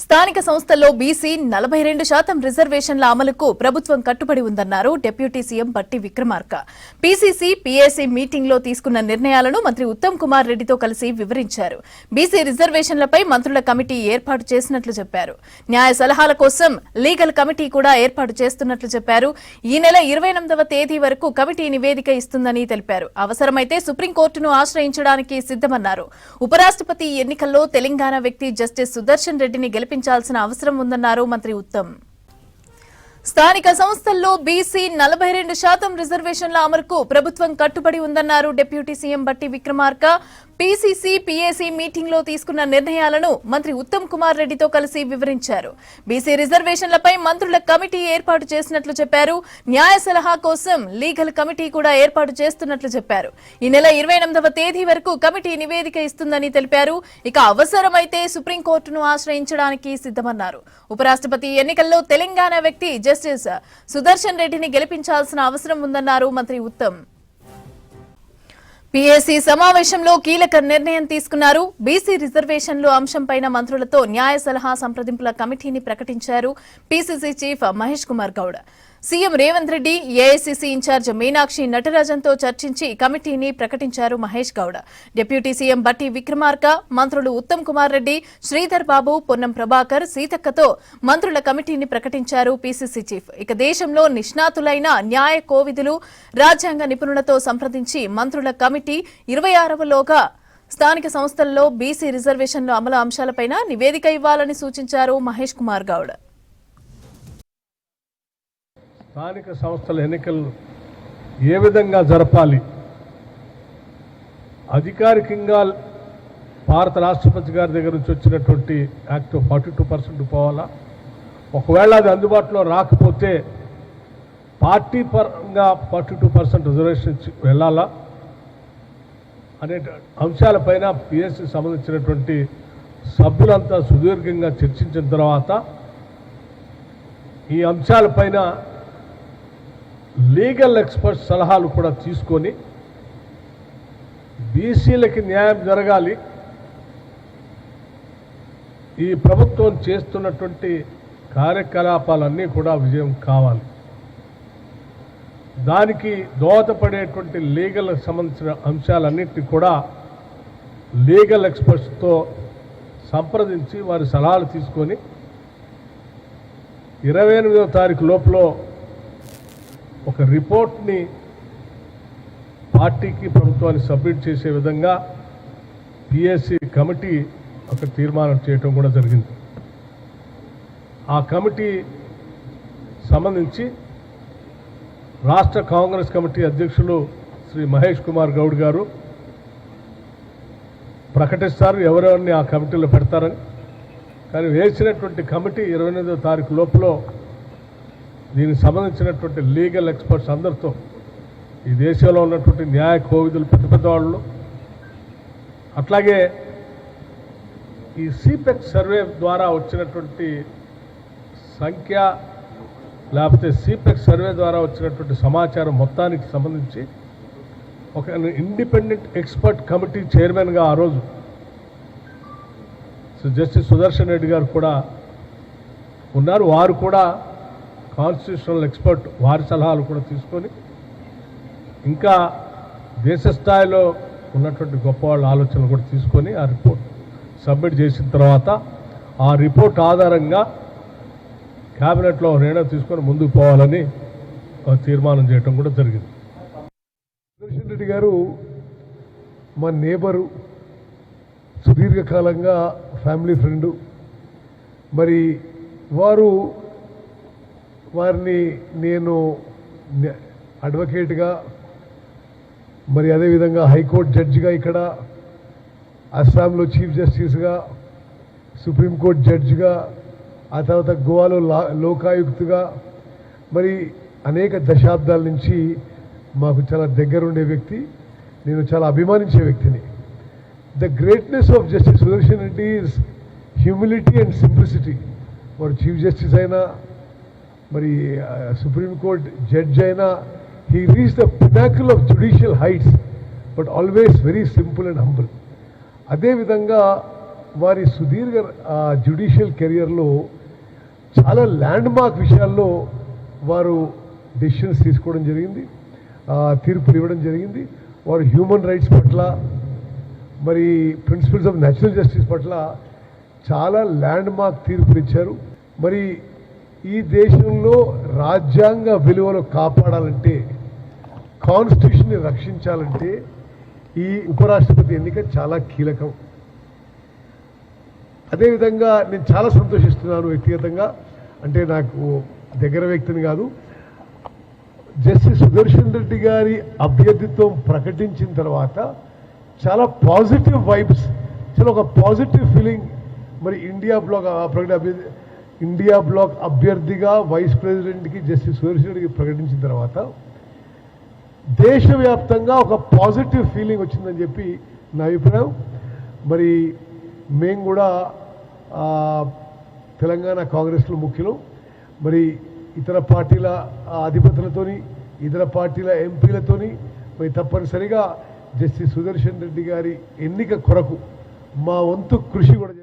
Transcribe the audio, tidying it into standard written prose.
స్థానిక సంస్థల్లో బీసీ 42% రిజర్వేషన్ల అమలుకు ప్రభుత్వం కట్టుబడి ఉందన్నారు డిప్యూటీ సీఎం బట్టి విక్రమార్క. పీసీసీ, పీఏసీ మీటింగ్ లో తీసుకున్న నిర్ణయాలను మంత్రి ఉత్తమ్ కుమార్ రెడ్డితో కలిసి వివరించారు. బీసీ రిజర్వేషన్లపై మంత్రుల కమిటీ ఏర్పాటు చేసినట్లు చెప్పారు. న్యాయ సలహాల కోసం లీగల్ కమిటీ కూడా ఏర్పాటు చేస్తున్నట్లు చెప్పారు. ఈ నెల 28వ తేదీ వరకు కమిటీ నివేదిక ఇస్తుందని తెలిపారు. అవసరమైతే సుప్రీంకోర్టును ఆశ్రయించడానికి సిద్దమన్నారు. ఉపరాష్ట్రపతి ఎన్నికల్లో తెలంగాణ వ్యక్తి జస్టిస్ సుదర్శన్ రెడ్డిని గెలిపించాల్సిన అవసరం ఉందన్నారు మంత్రి ఉత్తమ్. స్థానిక సంస్థల్లో బీసీ 42% రిజర్వేషన్ల అమలుకు ప్రభుత్వం కట్టుబడి ఉందన్నారు డిప్యూటీ సీఎం బట్టి విక్రమార్క. పీసీసీ, పీఏసీ మీటింగ్ లో తీసుకున్న నిర్ణయాలను మంత్రి ఉత్తమ్ కుమార్ రెడ్డితో కలిసి వివరించారు. బీసీ రిజర్వేషన్లపై మంత్రుల కమిటీ ఏర్పాటు చేసినట్లు చెప్పారు. న్యాయ సలహా కోసం లీగల్ కమిటీ కూడా ఏర్పాటు చేస్తున్నట్లు చెప్పారు. ఈ నెల 28వ తేదీ వరకు కమిటీ నివేదిక ఇస్తుందని తెలిపారు. ఇక అవసరమైతే సుప్రీంకోర్టును ఆశ్రయించడానికి సిద్దమన్నారు. ఉపరాష్ట్రపతి ఎన్నికల్లో తెలంగాణ వ్యక్తి జస్టిస్ సుదర్శన్ రెడ్డిని గెలిపించాల్సిన అవసరం ఉందన్నారు మంత్రి ఉత్తమ్. పీఏసీ సమావేశంలో కీలక నిర్ణయం తీసుకున్నారు. బీసీ రిజర్వేషన్లు అంశంపైన మంత్రులతో న్యాయ సలహా సంప్రదింపుల కమిటీని ప్రకటించారు PCC chief Mahesh Kumar Goud. CM Revanth Reddy, AICC in-charge Meenakshi నటరాజన్తో చర్చించి కమిటీని ప్రకటించారు మహేష్ గౌడ్. డిప్యూటీ సీఎం బట్టి విక్రమార్క, మంత్రులు ఉత్తమ్ కుమార్ రెడ్డి, శ్రీధర్ బాబు, పొన్నం ప్రభాకర్, సీతక్కతో మంత్రుల కమిటీని ప్రకటించారు పీసీసీ చీఫ్. ఇక దేశంలో నిష్ణాతులైన న్యాయ కోవిదులు, రాజ్యాంగ నిపుణులతో సంప్రదించి మంత్రుల కమిటీ 26లోగా స్థానిక సంస్థల్లో బీసీ రిజర్వేషన్ల అమలు అంశాలపై నివేదిక ఇవ్వాలని సూచించారు మహేష్ కుమార్ గౌడ్. స్థానిక సంస్థల ఎన్నికలు ఏ విధంగా జరపాలి, అధికారికంగా భారత రాష్ట్రపతి గారి దగ్గర నుంచి వచ్చినటువంటి యాక్ట్ 42% పోవాలా, ఒకవేళ అది అందుబాటులో రాకపోతే పార్టీ పరంగా 42% రిజర్వేషన్ వెళ్ళాలా అనే అంశాలపైన పిఎస్సి సంబంధించినటువంటి సభ్యులంతా సుదీర్ఘంగా చర్చించిన తర్వాత ఈ అంశాలపైన లీగల్ ఎక్స్పర్ట్స్ సలహాలు కూడా తీసుకొని బీసీలకి న్యాయం జరగాలి, ఈ ప్రభుత్వం చేస్తున్నటువంటి కార్యకలాపాలన్నీ కూడా విజయం కావాలి, దానికి దోహదపడేటువంటి లీగల్ సంబంధించిన అంశాలన్నింటినీ కూడా లీగల్ ఎక్స్పర్ట్స్తో సంప్రదించి వారి సలహాలు తీసుకొని 28వ తారీఖు లోపల ఒక రిపోర్ట్ని పార్టీకి, ప్రభుత్వానికి సబ్మిట్ చేసే విధంగా పిఎస్సి కమిటీ ఒక తీర్మానం చేయటం కూడా జరిగింది. ఆ కమిటీ సంబంధించి రాష్ట్ర కాంగ్రెస్ కమిటీ అధ్యక్షులు శ్రీ మహేష్ కుమార్ గౌడ్ గారు ప్రకటిస్తారు ఎవరెవరిని ఆ కమిటీలో పెడతారని. కానీ వేసినటువంటి కమిటీ 28వ తారీఖు లోపల దీనికి సంబంధించినటువంటి లీగల్ ఎక్స్పర్ట్స్ అందరితో, ఈ దేశంలో ఉన్నటువంటి న్యాయ కోవిదులు, పెద్ద పెద్ద వాళ్ళు, అట్లాగే ఈ సిపెక్ సర్వే ద్వారా వచ్చినటువంటి సంఖ్య లేకపోతే సిపెక్ సర్వే ద్వారా వచ్చినటువంటి సమాచారం మొత్తానికి సంబంధించి ఒక ఇండిపెండెంట్ ఎక్స్పర్ట్ కమిటీ చైర్మన్గా ఆ రోజు జస్టిస్ సుదర్శన్ రెడ్డి గారు కూడా ఉన్నారు. వారు కూడా కాన్స్టిట్యూషనల్ ఎక్స్పర్ట్, వారి సలహాలు కూడా తీసుకొని ఇంకా దేశ స్థాయిలో ఉన్నటువంటి గొప్ప వాళ్ళ ఆలోచనలు కూడా తీసుకొని ఆ రిపోర్ట్ సబ్మిట్ చేసిన తర్వాత ఆ రిపోర్ట్ ఆధారంగా క్యాబినెట్లో నిర్ణయం తీసుకొని ముందుకు పోవాలని తీర్మానం చేయడం కూడా జరిగింది. సుదర్శన్ రెడ్డి గారు మా నేబరు, సుదీర్ఘకాలంగా ఫ్యామిలీ ఫ్రెండు. మరి వారిని నేను అడ్వకేట్గా, మరి అదేవిధంగా హైకోర్టు జడ్జిగా, ఇక్కడ అస్సాంలో చీఫ్ జస్టిస్గా, సుప్రీంకోర్టు జడ్జిగా, ఆ తర్వాత గోవాలో లోకాయుక్తగా, మరి అనేక దశాబ్దాల నుంచి మాకు చాలా దగ్గరుండే వ్యక్తి, నేను చాలా అభిమానించే వ్యక్తిని. The greatness of justice Sudarshan Reddy is humility and simplicity. వారు చీఫ్ జస్టిస్ అయినా, మరి సుప్రీంకోర్టు జడ్జ్ అయినా, he reach the Pinnacle of judicial heights, but always very simple and humble. అదేవిధంగా వారి సుదీర్ఘ జ్యుడిషియల్ కెరియర్లో చాలా ల్యాండ్ మార్క్ విషయాల్లో వారు డెసిషన్స్ తీసుకోవడం జరిగింది, తీర్పులు ఇవ్వడం జరిగింది. వారు హ్యూమన్ రైట్స్ పట్ల, మరి ప్రిన్సిపల్స్ ఆఫ్ న్యాచురల్ జస్టిస్ పట్ల చాలా ల్యాండ్ మార్క్ తీర్పులు ఇచ్చారు. మరి ఈ దేశంలో రాజ్యాంగ విలువలు కాపాడాలంటే, కాన్స్టిట్యూషన్ని రక్షించాలంటే ఈ ఉపరాష్ట్రపతి ఎన్నిక చాలా కీలకం. అదేవిధంగా నేను చాలా సంతోషిస్తున్నాను వ్యక్తిగతంగా, అంటే నాకు దగ్గర వ్యక్తిని కాదు, జస్టిస్ సుదర్శన్ రెడ్డి గారి అభ్యర్థిత్వం ప్రకటించిన తర్వాత చాలా పాజిటివ్ వైబ్స్, చాలా ఒక పాజిటివ్ ఫీలింగ్. మరి ఇండియా బ్లాక్ అభ్యర్థిగా వైస్ ప్రెసిడెంట్కి జస్టిస్ సుదర్శన్ రెడ్డికి ప్రకటించిన తర్వాత దేశవ్యాప్తంగా ఒక పాజిటివ్ ఫీలింగ్ వచ్చిందని చెప్పి నా అభిప్రాయం. మరి మేము కూడా తెలంగాణ కాంగ్రెస్లో ముఖ్యులు, మరి ఇతర పార్టీల అధిపతులతోని, ఇతర పార్టీల ఎంపీలతోని మరి తప్పనిసరిగా జస్టిస్ సుదర్శన్ రెడ్డి గారి ఎన్నిక కొరకు మా వంతు కృషి కూడా